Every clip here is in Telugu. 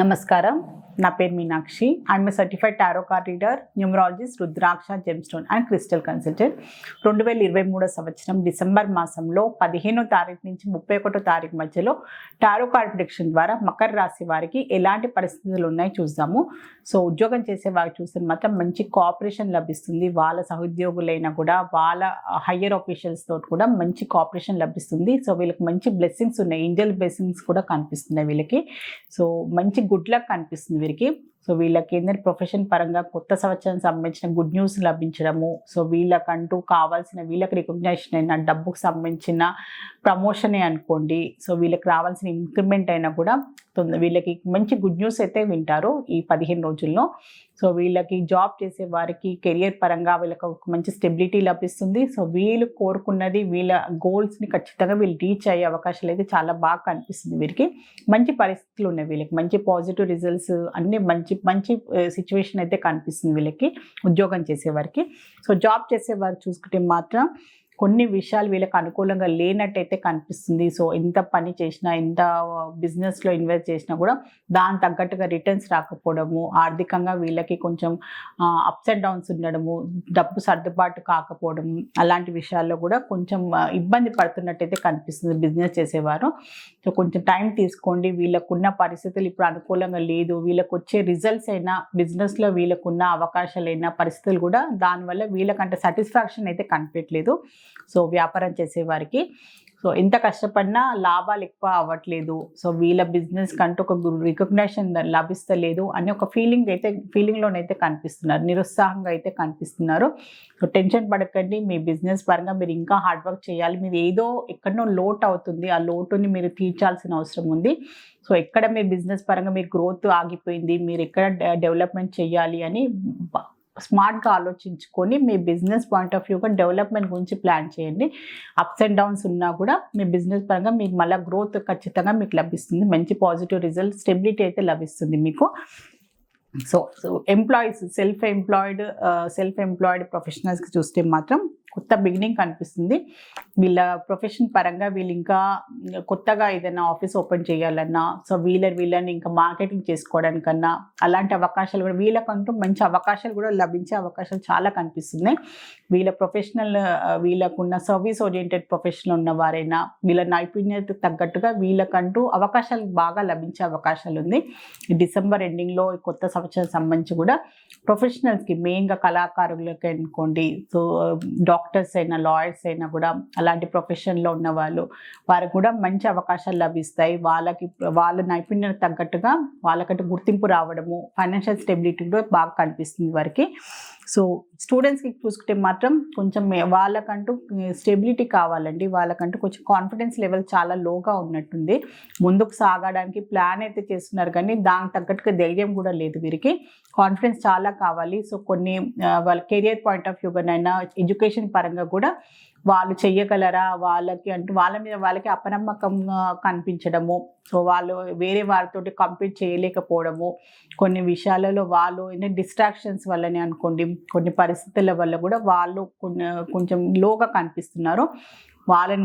నమస్కారం. నా పేరు Meenakshi. I'm a certified tarot card reader, numerologist, rudraksha, gemstone and crystal consultant. 2023 సంవత్సరం డిసెంబర్ మాసంలో 15వ తారీఖు నుంచి 31వ తారీఖు మధ్యలో టారో కార్డ్ ప్రిడిక్షన్ ద్వారా మకర రాశి వారికి ఎలాంటి పరిస్థితులు ఉన్నాయి చూద్దాము. సో ఉద్యోగం చేసే వారికి చూస్తే మాత్రం మంచి కోఆపరేషన్ లభిస్తుంది. వాళ్ళ సహోద్యోగులైనా కూడా వాళ్ళ హయ్యర్ ఆఫీషియల్స్ తోటి కూడా మంచి కోఆపరేషన్ లభిస్తుంది. సో వీళ్ళకి మంచి బ్లెస్సింగ్స్ ఉన్నాయి. ఏంజల్ బ్లెస్సింగ్స్ కూడా కనిపిస్తున్నాయి వీళ్ళకి. సో మంచి గుడ్ లక్ కనిపిస్తుంది వీరికి. సో వీళ్ళకి ఏంటంటే ప్రొఫెషన్ పరంగా కొత్త సంవత్సరానికి సంబంధించిన గుడ్ న్యూస్ లభించడము, సో వీళ్ళకంటూ కావాల్సిన వీళ్ళకి రికగ్నైజేషన్ అయినా, డబ్బుకు సంబంధించిన ప్రమోషనే అనుకోండి, సో వీళ్ళకి రావాల్సిన ఇంక్రిమెంట్ అయినా కూడా వీళ్ళకి మంచి గుడ్ న్యూస్ అయితే వింటారు ఈ 15 రోజుల్లో. సో వీళ్ళకి జాబ్ చేసే వారికి కెరియర్ పరంగా వీళ్ళకి ఒక మంచి స్టెబిలిటీ లభిస్తుంది. సో వీళ్ళు కోరుకున్నది, వీళ్ళ గోల్స్ని ఖచ్చితంగా వీళ్ళు రీచ్ అయ్యే అవకాశాలు అయితే చాలా బాగా కనిపిస్తుంది వీరికి. మంచి పరిస్థితులు ఉన్నాయి వీళ్ళకి, మంచి పాజిటివ్ రిజల్ట్స్ అన్నీ మంచి సిచ్యువేషన్ అయితే కనిపిస్తుంది వీళ్ళకి ఉద్యోగం చేసేవారికి. సో జాబ్ చేసేవారు చూసుకుంటే మాత్రం కొన్ని విషయాలు వీళ్ళకి అనుకూలంగా లేనట్టయితే కనిపిస్తుంది. సో ఎంత పని చేసినా, ఎంత బిజినెస్లో ఇన్వెస్ట్ చేసినా కూడా దాని తగ్గట్టుగా రిటర్న్స్ రాకపోవడము, ఆర్థికంగా వీళ్ళకి కొంచెం అప్స్ అండ్ డౌన్స్ ఉండడము, డబ్బు సర్దుబాటు కాకపోవడము, అలాంటి విషయాల్లో కూడా కొంచెం ఇబ్బంది పడుతున్నట్టయితే కనిపిస్తుంది బిజినెస్ చేసేవారు. సో కొంచెం టైం తీసుకోండి. వీళ్ళకున్న పరిస్థితులు ఇప్పుడు అనుకూలంగా లేదు, వీళ్ళకు వచ్చే రిజల్ట్స్ అయినా, బిజినెస్లో వీళ్ళకున్న అవకాశాలైనా, పరిస్థితులు కూడా దానివల్ల వీళ్ళకంటే సాటిస్ఫాక్షన్ అయితే కనిపించట్లేదు. సో వ్యాపారం చేసేవారికి సో ఎంత కష్టపడినా లాభాలు ఎక్కువ అవ్వట్లేదు. సో వీళ్ళ బిజినెస్ కంటూ ఒక రికగ్నేషన్ లభిస్తలేదు అనే ఒక ఫీలింగ్లోనైతే కనిపిస్తున్నారు. నిరుత్సాహంగా అయితే కనిపిస్తున్నారు. సో టెన్షన్ పడకండి. మీ బిజినెస్ పరంగా మీరు ఇంకా హార్డ్ వర్క్ చేయాలి. మీరు ఏదో ఎక్కడనో లోటు అవుతుంది, ఆ లోటుని మీరు తీర్చాల్సిన అవసరం ఉంది. సో ఎక్కడ మీ బిజినెస్ పరంగా మీ గ్రోత్ ఆగిపోయింది, మీరు ఎక్కడ డెవలప్మెంట్ చేయాలి అని స్మార్ట్గా ఆలోచించుకొని మీ బిజినెస్ పాయింట్ ఆఫ్ వ్యూగా డెవలప్మెంట్ గురించి ప్లాన్ చేయండి. అప్స్ అండ్ డౌన్స్ ఉన్నా కూడా మీ బిజినెస్ పరంగా మీకు మళ్ళీ గ్రోత్ ఖచ్చితంగా మీకు లభిస్తుంది. మంచి పాజిటివ్ రిజల్ట్, స్టెబిలిటీ అయితే లభిస్తుంది మీకు. సో ఎంప్లాయీస్, సెల్ఫ్ ఎంప్లాయిడ్ ప్రొఫెషనల్స్కి చూస్తే మాత్రం కొత్త బిగినింగ్ కనిపిస్తుంది. వీళ్ళ ప్రొఫెషన్ పరంగా వీళ్ళు ఇంకా కొత్తగా ఏదైనా ఆఫీస్ ఓపెన్ చేయాలన్నా, సో వీళ్ళని ఇంకా మార్కెటింగ్ చేసుకోవడానికన్నా అలాంటి అవకాశాలు కూడా వీళ్ళకంటూ మంచి అవకాశాలు కూడా లభించే అవకాశాలు చాలా కనిపిస్తున్నాయి. వీళ్ళ ప్రొఫెషనల్, వీళ్ళకున్న సర్వీస్ ఓరియంటెడ్ ప్రొఫెషనల్ ఉన్న వారైనా వీళ్ళ నైపుణ్యతకు తగ్గట్టుగా వీళ్ళకంటూ అవకాశాలు బాగా లభించే అవకాశాలు ఉంది. ఈ డిసెంబర్ ఎండింగ్లో కొత్త సంవత్సరం సంబంధించి కూడా ప్రొఫెషనల్స్కి, మెయిన్గా కళాకారులకి అనుకోండి, సో డాక్టర్స్ అయినా, లాయర్స్ అయినా కూడా అలాంటి ప్రొఫెషన్లో ఉన్న వారికి కూడా మంచి అవకాశాలు లభిస్తాయి. వాళ్ళ నైపుణ్యం తగ్గట్టుగా వాళ్ళకంటే గుర్తింపు రావడము, ఫైనాన్షియల్ స్టెబిలిటీ కూడా బాగా కనిపిస్తుంది వారికి. సో స్టూడెంట్స్కి చూసుకుంటే మాత్రం కొంచెం వాళ్ళకంటూ స్టెబిలిటీ కావాలండి. వాళ్ళకంటూ కొంచెం కాన్ఫిడెన్స్ లెవెల్ చాలా లోగా ఉన్నట్టుంది. ముందుకు సాగడానికి ప్లాన్ అయితే చేస్తున్నారు కానీ దానికి తగ్గట్టుగా ధైర్యం కూడా లేదు వీరికి. కాన్ఫిడెన్స్ చాలా కావాలి. సో కొన్ని వాళ్ళ కెరియర్ పాయింట్ ఆఫ్ వ్యూగానైనా, ఎడ్యుకేషన్ పరంగా కూడా వాళ్ళు చెయ్యగలరా, వాళ్ళ మీద వాళ్ళకి అపనమ్మకంగా కనిపించడము, సో వాళ్ళు వేరే వారితోటి కంపీట్ చేయలేకపోవడము, కొన్ని విషయాలలో వాళ్ళు డిస్ట్రాక్షన్స్ వల్లనే అనుకోండి, కొన్ని పరిస్థితుల వల్ల కూడా వాళ్ళు కొంచెం లోగా కనిపిస్తున్నారు.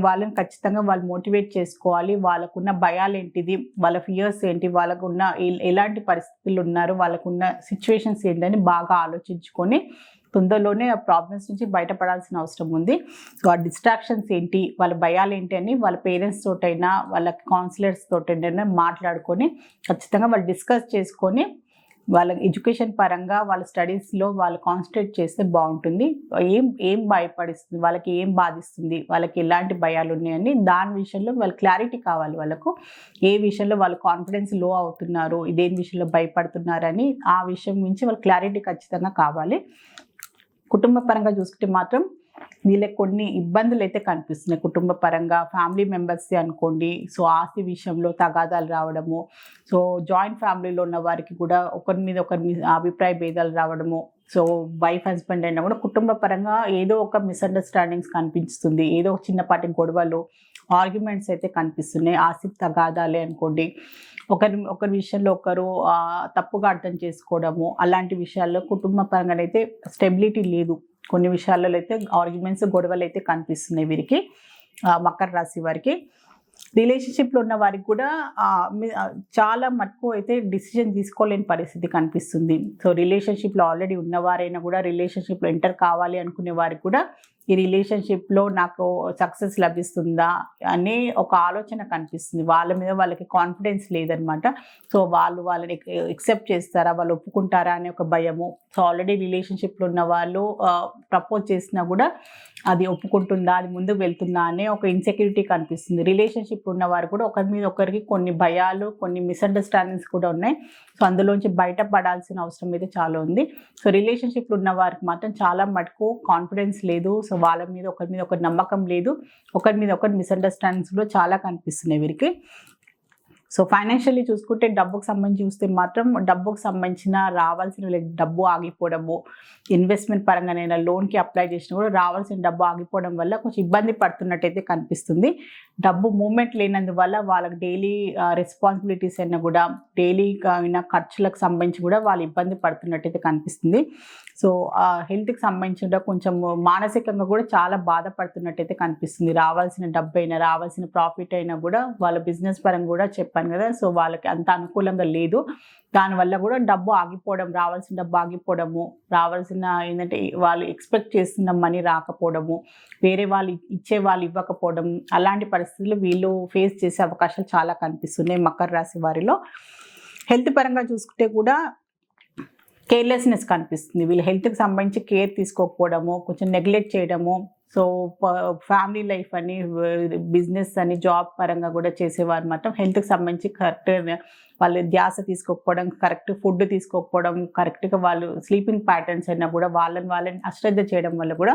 వాళ్ళని ఖచ్చితంగా వాళ్ళు మోటివేట్ చేసుకోవాలి. వాళ్ళకున్న భయాలు ఏంటిది, వాళ్ళ ఫియర్స్ ఏంటి, వాళ్ళకున్న ఎలాంటి పరిస్థితులు ఉన్నారు, వాళ్ళకున్న సిచ్యువేషన్స్ ఏంటని బాగా ఆలోచించుకొని తొందరలోనే ఆ ప్రాబ్లమ్స్ నుంచి బయటపడాల్సిన అవసరం ఉంది. సో ఆ డిస్ట్రాక్షన్స్ ఏంటి, వాళ్ళ భయాలు ఏంటి అని వాళ్ళ పేరెంట్స్ తోటైనా, వాళ్ళ కౌన్సిలర్స్ తోటైనా మాట్లాడుకొని ఖచ్చితంగా వాళ్ళు డిస్కస్ చేసుకొని వాళ్ళ ఎడ్యుకేషన్ పరంగా వాళ్ళ స్టడీస్లో వాళ్ళు కాన్సన్ట్రేట్ చేస్తే బాగుంటుంది. ఏం భయపడిస్తుంది, వాళ్ళకి ఏం బాధిస్తుంది, వాళ్ళకి ఎలాంటి భయాలు ఉన్నాయని దాని విషయంలో వాళ్ళ క్లారిటీ కావాలి. వాళ్ళకు ఏ విషయంలో వాళ్ళు కాన్ఫిడెన్స్ లో అవుతున్నారు, ఇదేం విషయంలో భయపడుతున్నారని ఆ విషయం గురించి వాళ్ళ క్లారిటీ ఖచ్చితంగా కావాలి. కుటుంబ పరంగా చూసుకుంటే మాత్రం వీళ్ళకి కొన్ని ఇబ్బందులు అయితే కనిపిస్తున్నాయి. కుటుంబ పరంగా ఫ్యామిలీ మెంబర్స్ అనుకోండి, సో ఆస్తి విషయంలో తగాదాలు రావడము, సో జాయింట్ ఫ్యామిలీలో ఉన్న వారికి కూడా ఒకరి మీద అభిప్రాయ భేదాలు రావడము, సో వైఫ్ హస్బెండ్ అయినా కూడా కుటుంబ పరంగా ఏదో ఒక మిస్అండర్స్టాండింగ్స్ కనిపిస్తుంది. ఏదో ఒక చిన్నపాటి గొడవలు, ఆర్గ్యుమెంట్స్ అయితే కనిపిస్తున్నాయి. ఆస్తి తగాదాలే అనుకోండి, ఒకరి విషయంలో ఒకరు తప్పుగా అర్థం చేసుకోవడము, అలాంటి విషయాల్లో కుటుంబ పరంగానైతే స్టెబిలిటీ లేదు. కొన్ని విషయాలలో అయితే ఆర్గ్యుమెంట్స్, గొడవలు అయితే కనిపిస్తున్నాయి వీరికి, మకర రాశి వారికి. రిలేషన్షిప్లో ఉన్న వారికి కూడా చాలా మటుకు అయితే డిసిజన్ తీసుకోలేని పరిస్థితి కనిపిస్తుంది. సో రిలేషన్షిప్లో ఆల్రెడీ ఉన్నవారైనా కూడా రిలేషన్షిప్లో ఎంటర్ కావాలి అనుకునే వారికి కూడా ఈ రిలేషన్షిప్లో నాకు సక్సెస్ లభిస్తుందా అనే ఒక ఆలోచన కనిపిస్తుంది. వాళ్ళ మీద వాళ్ళకి కాన్ఫిడెన్స్ లేదనమాట. సో వాళ్ళని ఎక్సెప్ట్ చేస్తారా, వాళ్ళు ఒప్పుకుంటారా అనే ఒక భయము. సో ఆల్రెడీ రిలేషన్షిప్లో ఉన్న వాళ్ళు ప్రపోజ్ చేసినా కూడా అది ఒప్పుకుంటుందా, అది ముందుకు వెళ్తుందా అనే ఒక ఇన్సెక్యూరిటీ కనిపిస్తుంది. రిలేషన్షిప్ ఉన్నవారు కూడా ఒకరి మీద ఒకరికి కొన్ని భయాలు, కొన్ని మిస్అండర్స్టాండింగ్స్ కూడా ఉన్నాయి. సో అందులోంచి బయటపడాల్సిన అవసరం అయితే చాలా ఉంది. సో రిలేషన్షిప్లో ఉన్న వారికి మాత్రం చాలా మటుకు కాన్ఫిడెన్స్ లేదు. సో వాళ్ళ మీద ఒకరి నమ్మకం లేదు. ఒకరి మీద ఒకరి మిస్అండర్స్టాండింగ్స్ కూడా చాలా కనిపిస్తున్నాయి వీరికి. సో ఫైనాన్షియల్లీ చూసుకుంటే డబ్బుకు సంబంధించి చూస్తే మాత్రం డబ్బుకు సంబంధించిన రావాల్సిన డబ్బు ఆగిపోవడము, ఇన్వెస్ట్మెంట్ పరంగానైనా లోన్కి అప్లై చేసినా కూడా రావాల్సిన డబ్బు ఆగిపోవడం వల్ల కొంచెం ఇబ్బంది పడుతున్నట్టయితే కనిపిస్తుంది. డబ్బు మూమెంట్ లేనందువల్ల వాళ్ళకి డైలీ రెస్పాన్సిబిలిటీస్ అయినా కూడా డైలీ అయినా ఖర్చులకు సంబంధించి కూడా వాళ్ళు ఇబ్బంది పడుతున్నట్టయితే కనిపిస్తుంది. సో హెల్త్కి సంబంధించిన కొంచెం మానసికంగా కూడా చాలా బాధపడుతున్నట్టయితే కనిపిస్తుంది. రావాల్సిన డబ్బు అయినా, రావాల్సిన ప్రాఫిట్ అయినా కూడా వాళ్ళ బిజినెస్ పరంగా కూడా చెప్పాను కదా, సో వాళ్ళకి అంత అనుకూలంగా లేదు. దానివల్ల కూడా డబ్బు ఆగిపోవడం, రావాల్సిన డబ్బు ఆగిపోవడము, రావాల్సిన ఏంటంటే వాళ్ళు ఎక్స్పెక్ట్ చేస్తున్న మనీ రాకపోవడము, వేరే వాళ్ళు ఇచ్చే వాళ్ళు ఇవ్వకపోవడం, అలాంటి పరిస్థితులు వీళ్ళు ఫేస్ చేసే అవకాశాలు చాలా కనిపిస్తున్నాయి మకర రాశి వారిలో. హెల్త్ పరంగా చూసుకుంటే కూడా కేర్లెస్నెస్ కనిపిస్తుంది. వీళ్ళు హెల్త్కి సంబంధించి కేర్ తీసుకోకపోవడము, కొంచెం నెగ్లెక్ట్ చేయడము. సో ఫ్యామిలీ లైఫ్ అని, బిజినెస్ అని, జాబ్ పరంగా కూడా చేసేవారు మాత్రం హెల్త్కి సంబంధించి కరెక్ట్ వాళ్ళు ధ్యాస తీసుకోకపోవడం, కరెక్ట్ ఫుడ్ తీసుకోకపోవడం, కరెక్ట్గా వాళ్ళు స్లీపింగ్ ప్యాటర్న్స్ అయినా కూడా వాళ్ళని అశ్రద్ధ చేయడం వల్ల కూడా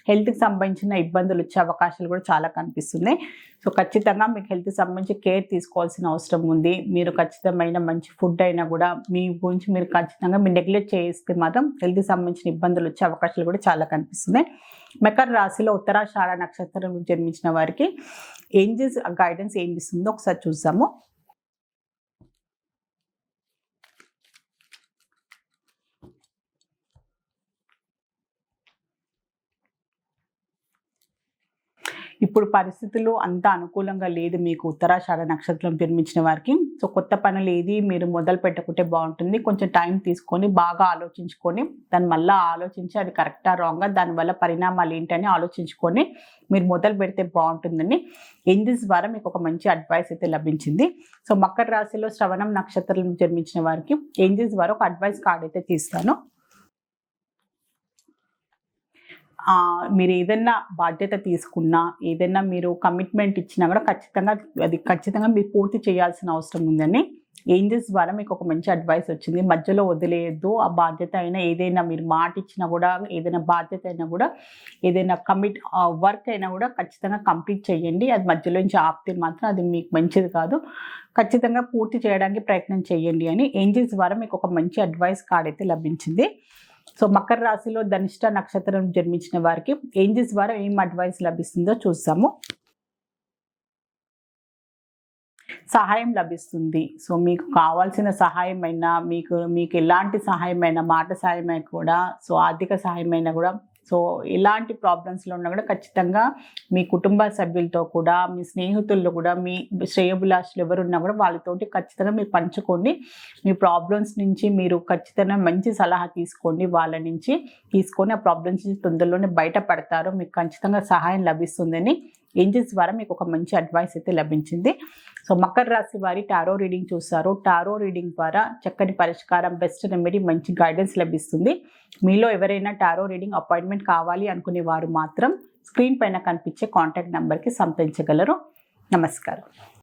హెల్త్కి సంబంధించిన ఇబ్బందులు వచ్చే అవకాశాలు కూడా చాలా కనిపిస్తున్నాయి. సో ఖచ్చితంగా మీకు హెల్త్కి సంబంధించి కేర్ తీసుకోవాల్సిన అవసరం ఉంది. మీరు ఖచ్చితమైన మంచి ఫుడ్ అయినా కూడా మీ గురించి మీరు ఖచ్చితంగా మీరు నెగ్లెక్ట్ చేస్తే మాత్రం హెల్త్కి సంబంధించిన ఇబ్బందులు వచ్చే అవకాశాలు కూడా చాలా కనిపిస్తున్నాయి. మకర రాశిలో ఉత్తరాషాఢ నక్షత్రం జన్మించిన వారికి ఏంజెల్స్ గైడెన్స్ ఏం ఇస్తుందో ఒకసారి చూద్దాము. ఇప్పుడు పరిస్థితులు అంత అనుకూలంగా లేదు మీకు ఉత్తరాషాఢ నక్షత్రం జన్మించిన వారికి. సో కొత్త పనులు ఏది మీరు మొదలు పెట్టకుంటే బాగుంటుంది. కొంచెం టైం తీసుకొని బాగా ఆలోచించుకొని దాన్ని మళ్ళీ ఆలోచించి అది కరెక్టా రాంగా, దానివల్ల పరిణామాలు ఏంటని ఆలోచించుకొని మీరు మొదలు పెడితే బాగుంటుందని ఏంజెల్స్ ద్వారా మీకు ఒక మంచి అడ్వైస్ అయితే లభించింది. సో మకర రాశిలో శ్రవణం నక్షత్రం జన్మించిన వారికి ఏంజెల్స్ ద్వారా ఒక అడ్వైస్ కార్డ్ అయితే తీస్తాను. మీరు ఏదైనా బాధ్యత తీసుకున్నా, ఏదైనా మీరు కమిట్మెంట్ ఇచ్చినా కూడా ఖచ్చితంగా మీరు పూర్తి చేయాల్సిన అవసరం ఉందని ఏంజెల్స్ ద్వారా మీకు ఒక మంచి అడ్వైస్ వచ్చింది. మధ్యలో వదిలేయద్దు. ఆ బాధ్యత అయినా ఏదైనా మీరు మాట ఇచ్చినా కూడా, ఏదైనా బాధ్యత అయినా కూడా, ఏదైనా వర్క్ అయినా కూడా ఖచ్చితంగా కంప్లీట్ చేయండి. అది మధ్యలోంచి ఆపితే మాత్రం అది మీకు మంచిది కాదు. ఖచ్చితంగా పూర్తి చేయడానికి ప్రయత్నం చేయండి అని ఏంజెల్స్ ద్వారా మీకు ఒక మంచి అడ్వైస్ కార్డ్ అయితే లభించింది. సో మకర రాశిలో ధనిష్ట నక్షత్రం జన్మించిన వారికి ఏంజెల్స్ ద్వారా ఏం అడ్వైస్ లభిస్తుందో చూస్తాము. సహాయం లభిస్తుంది. సో మీకు కావాల్సిన సహాయమైనా, మీకు ఎలాంటి సహాయమైనా, మాట సహాయమైనా కూడా, సో ఆర్థిక సహాయమైనా కూడా, సో ఎలాంటి ప్రాబ్లమ్స్లో ఉన్నా కూడా ఖచ్చితంగా మీ కుటుంబ సభ్యులతో కూడా, మీ స్నేహితుల్లో కూడా, మీ శ్రేయోభిలాషులు ఎవరున్నా కూడా వాళ్ళతోటి ఖచ్చితంగా మీరు పంచుకోండి. మీ ప్రాబ్లమ్స్ నుంచి మీరు ఖచ్చితంగా మంచి సలహా తీసుకోండి. వాళ్ళ నుంచి తీసుకొని ఆ ప్రాబ్లమ్స్ నుంచి తొందరలోనే బయటపడతారు. మీకు ఖచ్చితంగా సహాయం లభిస్తుందని ఏంజెల్స్ ద్వారా మీకు ఒక మంచి అడ్వైస్ అయితే లభించింది. సో మకర రాశి వారి టారో రీడింగ్ చూస్తారు. టారో రీడింగ్ ద్వారా చక్కని పరిష్కారం, బెస్ట్ రెమెడీ, మంచి గైడెన్స్ లభిస్తుంది. మీలో ఎవరైనా టారో రీడింగ్ అపాయింట్మెంట్ కావాలి అనుకునే వారు మాత్రం స్క్రీన్ పైన కనిపించే కాంటాక్ట్ నెంబర్కి సంప్రదించగలరు. నమస్కారం.